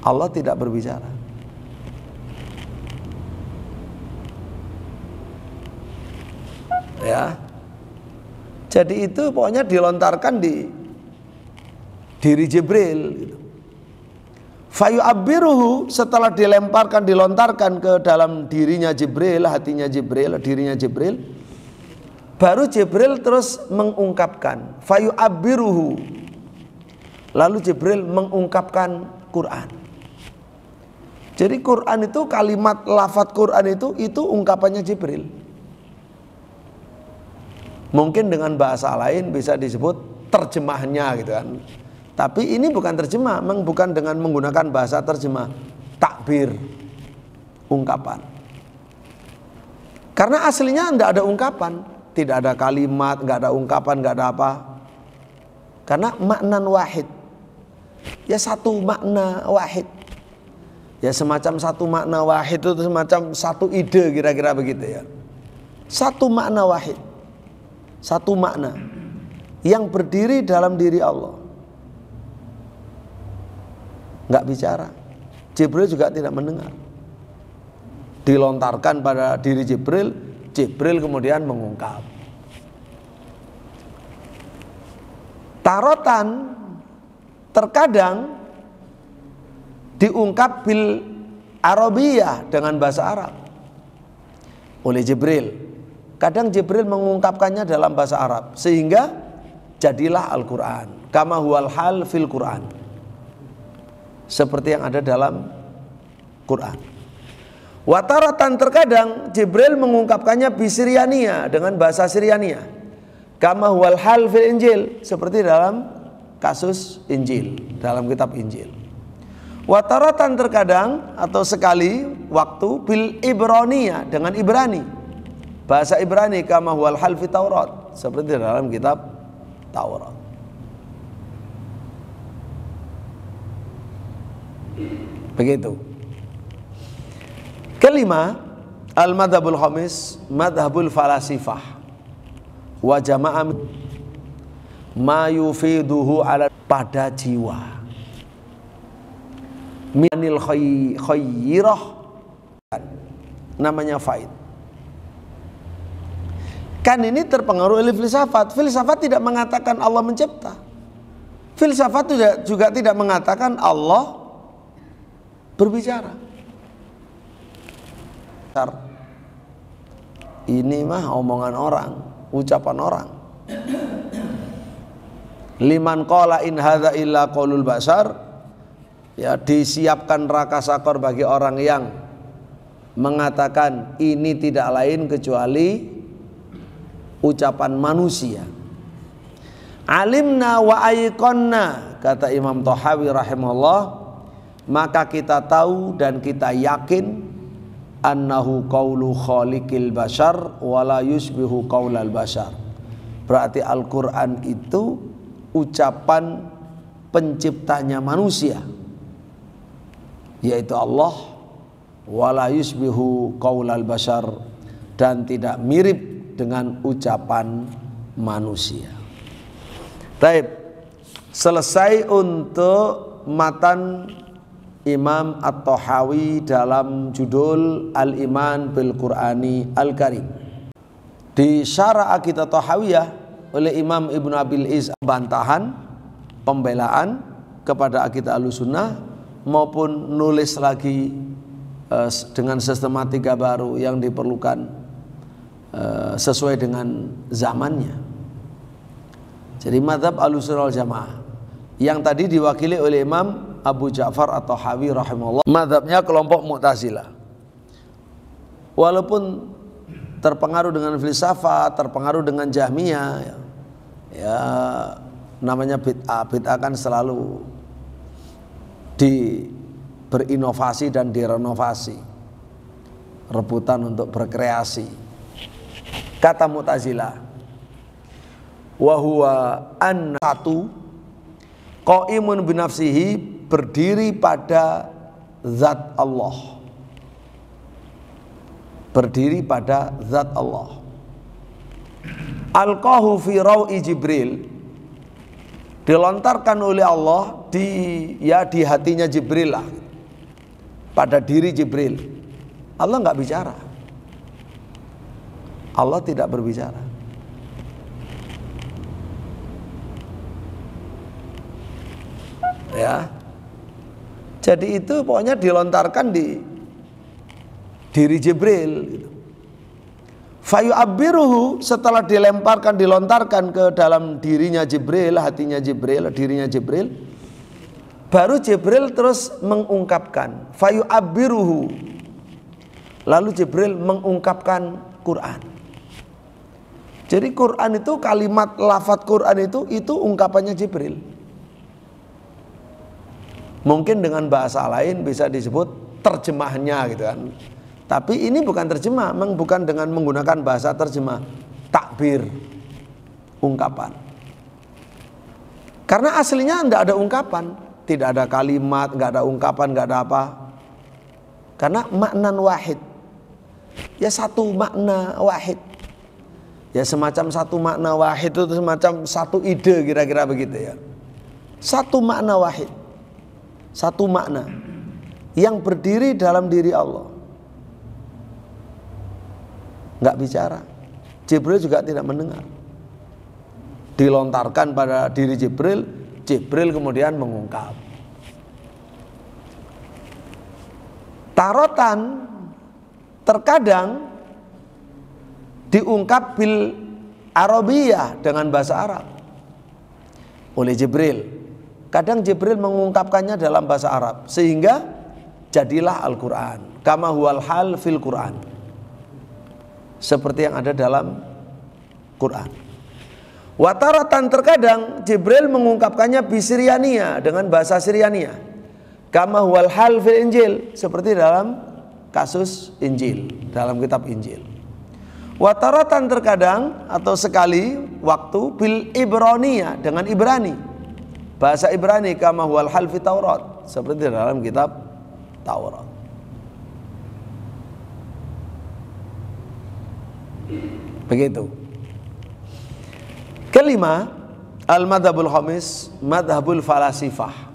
Allah tidak berbicara. Ya, jadi itu pokoknya dilontarkan di diri Jibril. Gitu. Fayu'abbiruhu, setelah dilontarkan ke dalam dirinya Jibril, hatinya Jibril, dirinya Jibril, baru Jibril terus mengungkapkan. Fayu'abbiruhu, lalu Jibril mengungkapkan Quran. Jadi Quran itu, kalimat lafaz Quran itu ungkapannya Jibril. Mungkin dengan bahasa lain bisa disebut terjemahnya gitu kan. Tapi ini bukan terjemah, memang bukan dengan menggunakan bahasa terjemah, takbir, ungkapan. Karena aslinya tidak ada ungkapan, tidak ada kalimat, nggak ada ungkapan, nggak ada apa. Karena maknan wahid, ya satu makna wahid, ya semacam satu makna wahid itu semacam satu ide, kira-kira begitu ya. Satu makna wahid, satu makna yang berdiri dalam diri Allah. Nggak bicara, Jibril juga tidak mendengar. Dilontarkan pada diri Jibril, Jibril kemudian mengungkap. Tarotan, terkadang diungkap bil Arabiyah, dengan bahasa Arab oleh Jibril. Kadang Jibril mengungkapkannya dalam bahasa Arab, sehingga jadilah Al-Quran. Kama huwal hal fil Quran, seperti yang ada dalam Quran. Wataratan, terkadang Jibril mengungkapkannya bisyriania, dengan bahasa Syriania. Kama huwal hal fil Injil, seperti dalam kasus Injil, dalam kitab Injil. Wataratan, terkadang atau sekali waktu bil Ibraniyah, dengan Ibrani, bahasa Ibrani. Kama huwal hal fi Taurat, seperti dalam kitab Taurat. Begitu. Kelima, al-madhabul khamis, madhabul falasifah wa jama'a ma yufiduhu ala, pada jiwa minil khayyirah, namanya faid. Kan ini terpengaruh oleh filsafat. Filsafat tidak mengatakan Allah mencipta. Filsafat juga tidak mengatakan Allah berbicara. Ini mah omongan orang, ucapan orang. Liman qala in hadza illa qaulul bashar, ya, disiapkan neraka sakor bagi orang yang mengatakan ini tidak lain kecuali ucapan manusia. Alimna wa aiqonna, kata Imam Thahawi rahimahullah, maka kita tahu dan kita yakin annahu qaulu khaliqil bashar wala yusbihu qaulal bashar. Berarti Al-Qur'an itu ucapan penciptanya manusia, yaitu Allah, wala yusbihu qaulal bashar, dan tidak mirip dengan ucapan manusia. Baik, selesai untuk matan Imam At-Tahawi dalam judul Al-Iman bil Qur'ani Al-Karim. Di Syarah Aqidah Tahawiyah oleh Imam Ibnu Abil Iz, bantahan, pembelaan kepada akidah Ahlussunnah, maupun nulis lagi dengan sistematika baru yang diperlukan sesuai dengan zamannya. Jadi mazhab Ahlussunnah wal Jamaah yang tadi diwakili oleh Imam Abu Ja'far At-Tahawi rahimahullah, mazhabnya kelompok Mu'tazilah. Walaupun terpengaruh dengan filsafat, terpengaruh dengan Jahmiyah, ya namanya bid'ah. Bid'ah kan selalu berinovasi dan direnovasi, rebutan untuk berkreasi. Kata Mu'tazilah, wa huwa an satu qaimun binafsihi, berdiri pada zat Allah, berdiri pada zat Allah. Alqahu fi rawi Jibril, dilontarkan oleh Allah di hatinya Jibril lah, pada diri Jibril. Allah nggak bicara, Allah tidak berbicara. Ya, jadi itu pokoknya dilontarkan di diri Jibril gitu. Fayu'abbiruhu, setelah dilontarkan ke dalam dirinya Jibril, hatinya Jibril, dirinya Jibril, baru Jibril terus mengungkapkan. Fayu'abbiruhu, lalu Jibril mengungkapkan Quran. Jadi Quran itu, kalimat lafadz Quran itu ungkapannya Jibril. Mungkin dengan bahasa lain bisa disebut terjemahnya gitu kan. Tapi ini bukan terjemah, memang bukan dengan menggunakan bahasa terjemah, takbir, ungkapan. Karena aslinya tidak ada ungkapan, tidak ada kalimat, nggak ada ungkapan, nggak ada apa. Karena maknan wahid, ya satu makna wahid, ya semacam satu makna wahid itu semacam satu ide, kira-kira begitu ya. Satu makna wahid, satu makna yang berdiri dalam diri Allah, nggak bicara. Jibril juga tidak mendengar. Dilontarkan pada diri Jibril, Jibril kemudian mengungkap. Tarotan, terkadang diungkap bil Arabiyah, dengan bahasa Arab oleh Jibril. Kadang Jibril mengungkapkannya dalam bahasa Arab, sehingga jadilah Al-Quran. Kama huwal hal fil Quran, seperti yang ada dalam Quran. Wataratan, terkadang Jibril mengungkapkannya bisyriania, dengan bahasa Syriania. Kama huwal hal fil Injil, seperti dalam kasus Injil, dalam kitab Injil. Wataratan, terkadang atau sekali waktu bil Ibraniyah, dengan Ibrani, bahasa Ibrani. Kama huwal hal fi Taurat, seperti dalam kitab Taurat. Begitu. Kelima, al-madhabul khamis, madhabul falasifah.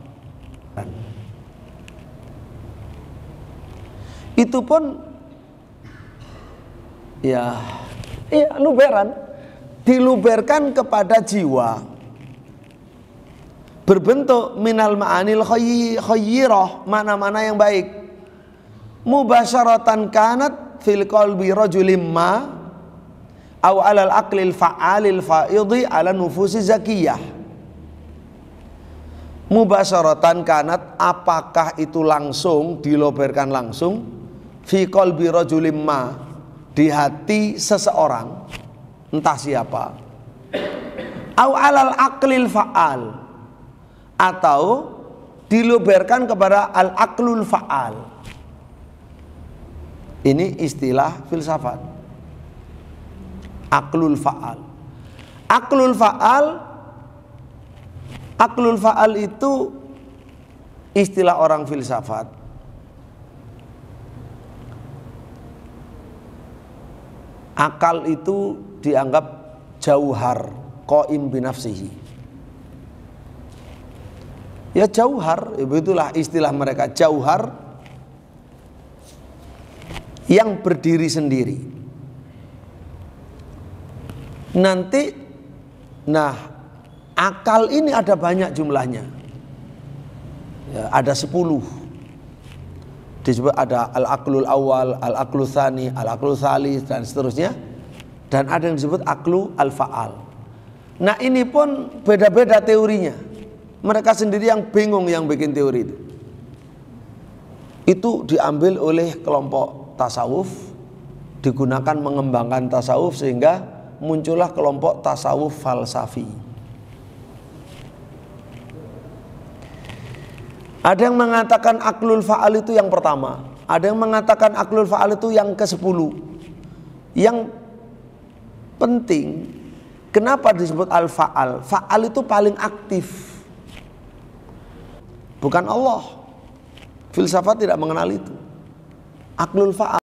Itu pun ya Iya, luberan. Diluberkan kepada jiwa. Berbentuk minal ma'anil khayyirah, mana-mana yang baik. Mubasyaratan kanat fil qalbi rajulim ma aw alal aqlil fa'alil fa'idhi ala nufusi zakiyah. Mubasyaratan kanat, apakah itu langsung diloberkan langsung fi qalbi rajulim ma, di hati seseorang entah siapa, aw alal aqlil fa'al, atau diluberkan kepada al-aqlul fa'al. Ini istilah filsafat. Aqlul fa'al. Aqlul fa'al, aqlul fa'al itu istilah orang filsafat. Akal itu dianggap jauhar, qaim binafsihi. Ya jauhar, itulah istilah mereka, jauhar yang berdiri sendiri. Nanti, nah akal ini ada banyak jumlahnya. Ya, ada 10. Disebut ada al-aqlul awal, al-aqlul tsani, al-aqlul tsalis dan seterusnya. Dan ada yang disebut aqlu al-fa'al. Nah ini pun beda-beda teorinya. Mereka sendiri yang bingung yang bikin teori itu. Itu diambil oleh kelompok tasawuf, digunakan mengembangkan tasawuf sehingga muncullah kelompok tasawuf falsafi. Ada yang mengatakan aqlul fa'al itu yang pertama, ada yang mengatakan aqlul fa'al itu yang ke-10. Yang penting, kenapa disebut al-fa'al? Fa'al itu paling aktif, bukan Allah. Filsafat tidak mengenal itu. Aqlul fa'al.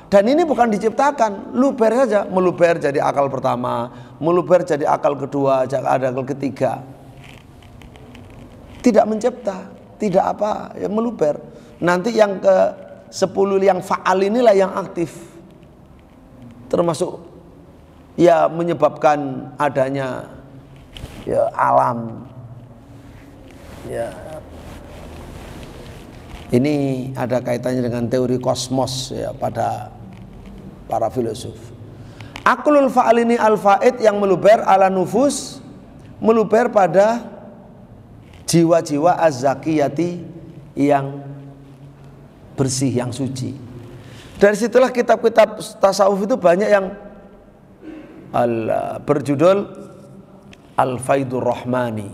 Dan ini bukan diciptakan, luber saja, meluber jadi akal pertama, meluber jadi akal kedua, ada akal ketiga. Tidak mencipta, tidak apa, ya meluber. Nanti yang ke-10 yang fa'al inilah yang aktif. Termasuk ya menyebabkan adanya ya alam. Ya. Ini ada kaitannya dengan teori kosmos ya pada para filosof. Aqlul fa'al ini al-fa'id yang meluber ala nufus, meluber pada jiwa-jiwa az-zakiyati yang bersih, yang suci. Dari situlah kitab-kitab tasawuf itu banyak yang berjudul Al-Faidur Rahmani,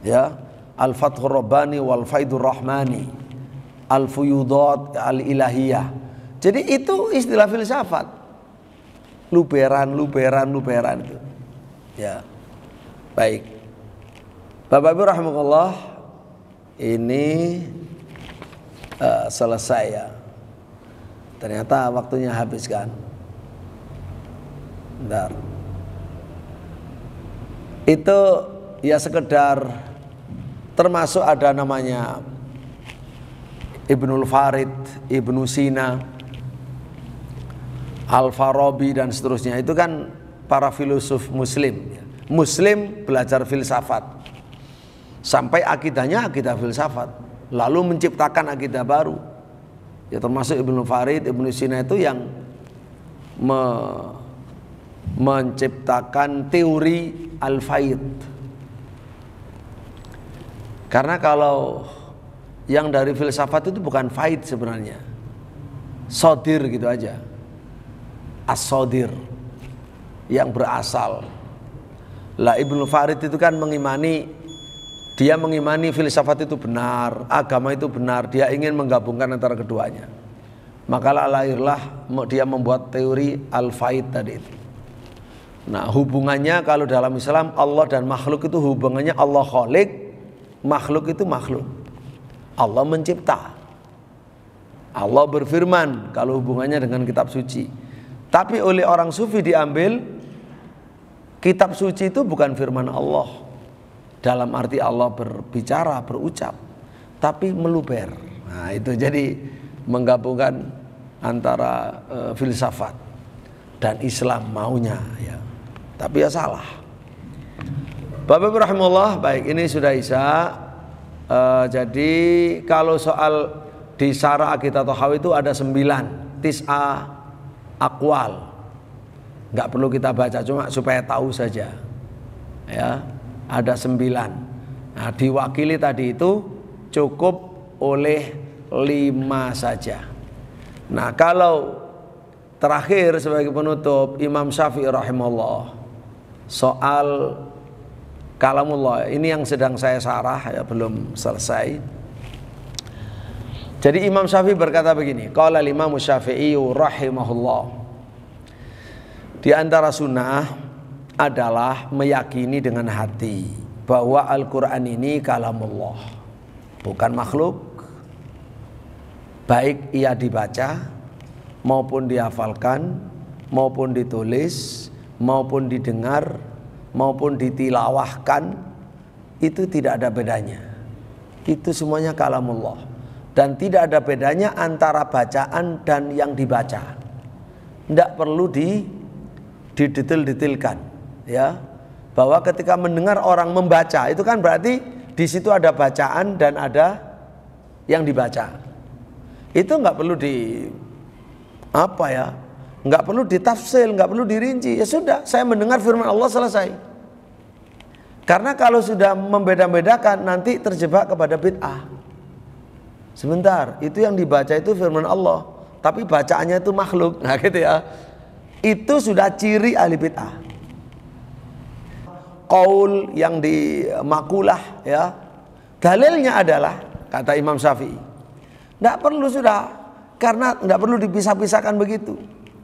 ya, Al-Fathur Rabbani wal Faidur Rahmani, Al-Fuyudat Al-Ilahiyah. Jadi itu istilah filsafat. Luberan itu. Ya. Baik. Bapak Ibu rahimakumullah, ini selesai ya. Ternyata waktunya habis kan. Bentar. Itu ya sekedar, termasuk ada namanya Ibnul Farid, Ibnu Sina, Al-Farabi dan seterusnya. Itu kan para filosof muslim. Muslim belajar filsafat sampai akidahnya akidah filsafat, lalu menciptakan akidah baru. Ya termasuk Ibnul Farid, Ibnu Sina itu yang menciptakan teori al-faid. Karena kalau yang dari filsafat itu bukan faid sebenarnya, sodir gitu aja, as-sodir, yang berasal. Lah Ibnu Farid itu kan mengimani filsafat itu benar, agama itu benar, dia ingin menggabungkan antara keduanya. Maka lahirlah dia membuat teori al-faid tadi itu. Nah hubungannya kalau dalam Islam Allah dan makhluk itu hubungannya Allah khaliq, makhluk itu makhluk. Allah mencipta, Allah berfirman kalau hubungannya dengan kitab suci. Tapi oleh orang sufi diambil kitab suci itu bukan firman Allah dalam arti Allah berbicara, berucap, tapi meluber. Nah, itu jadi menggabungkan antara filsafat dan Islam maunya ya. Tapi ya salah. Bapak rahimahullah, baik ini sudah Isya. Jadi kalau soal di Syarah Aqidah Thahawi itu ada 9 tis'a aqwal. Nggak perlu kita baca, cuma supaya tahu saja. Ya, ada 9. Nah, diwakili tadi itu cukup oleh 5 saja. Nah, kalau terakhir sebagai penutup Imam Syafi'i rahimahullah soal kalamullah, ini yang sedang saya sarah ya, belum selesai. Jadi Imam Syafi'i berkata begini, qala Imam Syafi'i rahimahullah, di antara sunnah adalah meyakini dengan hati bahwa Al-Quran ini kalamullah, bukan makhluk, baik ia dibaca maupun dihafalkan maupun ditulis maupun didengar maupun ditilawahkan, itu tidak ada bedanya. Itu semuanya kalamullah dan tidak ada bedanya antara bacaan dan yang dibaca. Tidak perlu didetail-detailkan ya, bahwa ketika mendengar orang membaca itu kan berarti di situ ada bacaan dan ada yang dibaca. Itu nggak perlu nggak perlu ditafsir, nggak perlu dirinci. Ya sudah, saya mendengar firman Allah, selesai. Karena kalau sudah membeda-bedakan nanti terjebak kepada bid'ah. Sebentar, itu yang dibaca itu firman Allah, tapi bacaannya itu makhluk. Nah gitu ya. Itu sudah ciri ahli bid'ah. Qaul yang di makulah ya, dalilnya adalah kata Imam Syafi'i, tidak perlu sudah, karena tidak perlu dipisah-pisahkan begitu.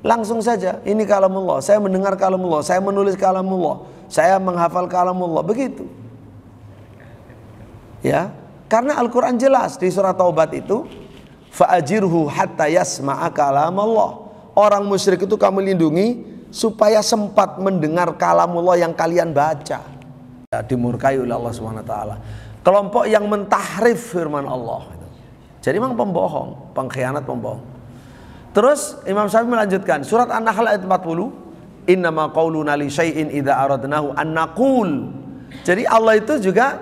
Langsung saja, ini kalamullah, saya mendengar kalamullah, saya menulis kalamullah, saya menghafal kalamullah, begitu. Ya, karena Al-Quran jelas di surat Taubat itu, fa'ajirhu hatta yasma'a kalamallah. Orang musyrik itu kamu lindungi supaya sempat mendengar kalamullah yang kalian baca. Ya, dimurkai oleh Allah SWT. Kelompok yang mentahrif firman Allah. Jadi memang pembohong, pengkhianat, pembohong. Terus Imam Syafi'i melanjutkan surat An-Nahl ayat 40, innama qauluna li syai'in idza aradnahu an naqul. Jadi Allah itu juga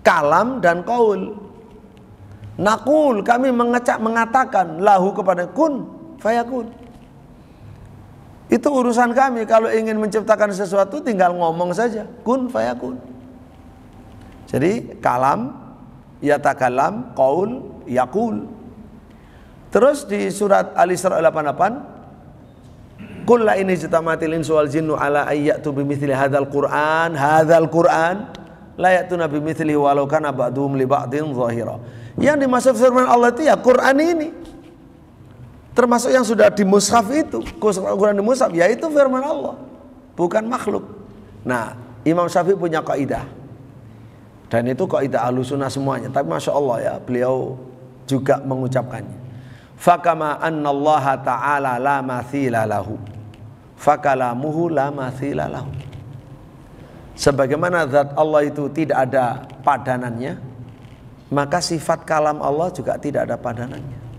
kalam dan qaul. Naqul, kami mengatakan lahu kepada kun fayakun. Itu urusan kami, kalau ingin menciptakan sesuatu tinggal ngomong saja, kun fayakun. Jadi kalam, yatakalam, qaul, yaqul. Terus di surat Al-Isra 88, qul la in ijtama'atil insu wal jinnu ala ayyatu bimithli hadzal Qur'an la ya'tuna bimithlihi walau kana ba'duhum li ba'din zahira. Yang dimaksud firman Allah itu ya Quran ini. Termasuk yang sudah di mushaf itu, Quran di mushaf, yaitu firman Allah, bukan makhluk. Nah, Imam Syafi'i punya kaidah. Dan itu kaidah Ahlussunnah semuanya, tapi Masya Allah ya, beliau juga mengucapkannya. Fakama annallaha ta'ala la mathila lahu, fakalamuhu la mathila lahu. Sebagaimana zat Allah itu tidak ada padanannya, maka sifat kalam Allah juga tidak ada padanannya.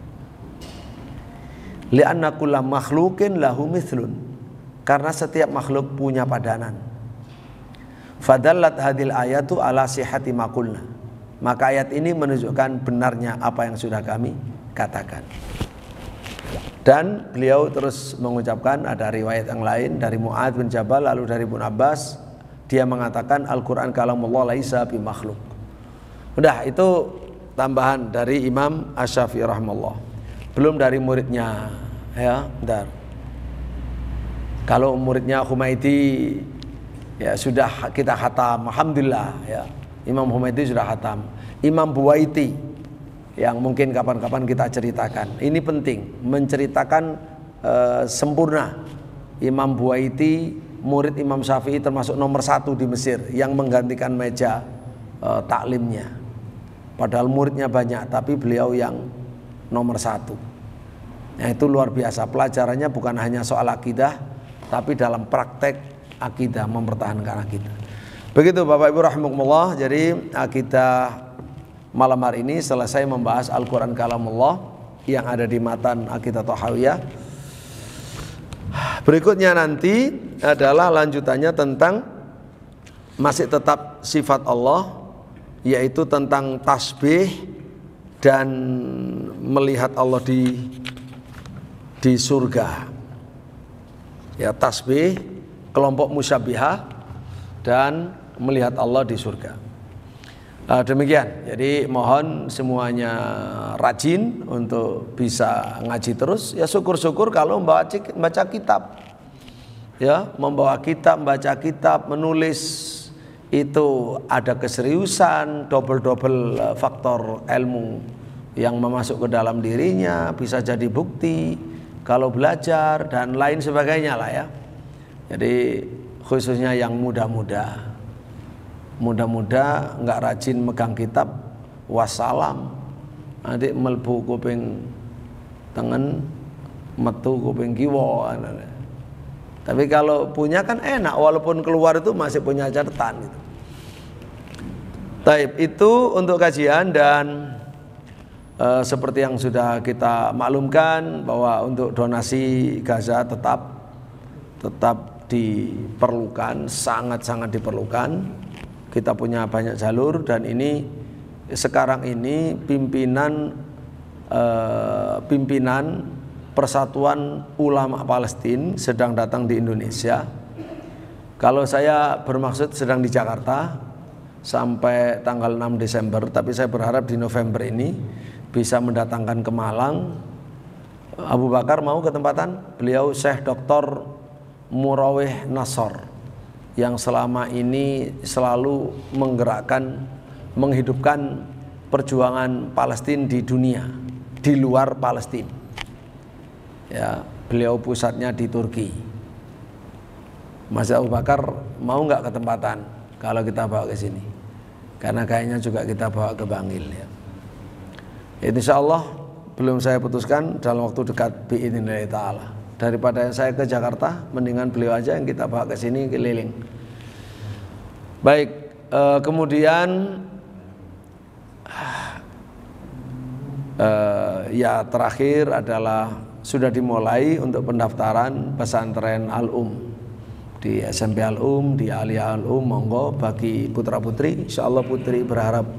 Li'anna kulla makhlukin lahu mithlun, karena setiap makhluk punya padanan. Fadallat hadil ayatu ala sihhati maqulna, maka ayat ini menunjukkan benarnya apa yang sudah kami katakan. Dan beliau terus mengucapkan, ada riwayat yang lain dari Mu'adz bin Jabal lalu dari Ibnu Abbas, dia mengatakan Al-Quran kalamullah laisa bi makhluk. Udah, itu tambahan dari Imam Asy-Syafi'i rahimahullah. Belum dari muridnya ya, bentar. Kalau muridnya Humaidi ya sudah kita khatam, alhamdulillah ya. Imam Humaidi sudah khatam. Imam Buwaiti yang mungkin kapan-kapan kita ceritakan. Ini penting menceritakan sempurna. Imam Buwaiti murid Imam Syafi'i, termasuk nomor 1 di Mesir yang menggantikan meja taklimnya. Padahal muridnya banyak, tapi beliau yang nomor 1. Nah, itu luar biasa. Pelajarannya bukan hanya soal akidah, tapi dalam praktek akidah, mempertahankan akidah. Begitu Bapak Ibu rahimakumullah. Jadi akidah malam hari ini selesai membahas Al-Quran Kalamullah yang ada di matan Aqidah Thahawiyah. Berikutnya nanti adalah lanjutannya tentang masih tetap sifat Allah, yaitu tentang tasbih dan melihat Allah di surga. Ya, tasbih, kelompok musyabihah dan melihat Allah di surga. Demikian. Jadi mohon semuanya rajin untuk bisa ngaji terus. Ya syukur-syukur kalau membaca kitab. Ya, membawa kitab, membaca kitab, menulis itu ada keseriusan, double faktor ilmu yang memasuk ke dalam dirinya, bisa jadi bukti kalau belajar dan lain sebagainya lah ya. Jadi khususnya yang muda-muda nggak rajin megang kitab, wassalam, nanti melbu kuping tengen, metu kuping kiwa. Tapi kalau punya kan enak, walaupun keluar itu masih punya catatan gitu. Taib, itu untuk kajian. Dan seperti yang sudah kita maklumkan bahwa untuk donasi Gaza tetap diperlukan, sangat-sangat diperlukan. Kita punya banyak jalur, dan ini sekarang ini pimpinan Persatuan Ulama Palestina sedang datang di Indonesia. Kalau saya bermaksud sedang di Jakarta sampai tanggal 6 Desember, tapi saya berharap di November ini bisa mendatangkan ke Malang. Abu Bakar mau ketempatan beliau, Syekh Dr. Murawih Nasor, yang selama ini selalu menggerakkan, menghidupkan perjuangan Palestina di dunia, di luar Palestina. Ya, beliau pusatnya di Turki. Mas Abu Bakar mau nggak ketempatan kalau kita bawa ke sini? Karena kayaknya juga kita bawa ke Bangil ya. Insya Allah belum saya putuskan, dalam waktu dekat biidznillah ta'ala. Daripada saya ke Jakarta, mendingan beliau aja yang kita bawa ke sini keliling. Baik, kemudian ya terakhir adalah sudah dimulai untuk pendaftaran pesantren Al-Um di SMP Al-Um, di Aliyah Al-Um. Monggo bagi putra putri, insyaallah putri berharap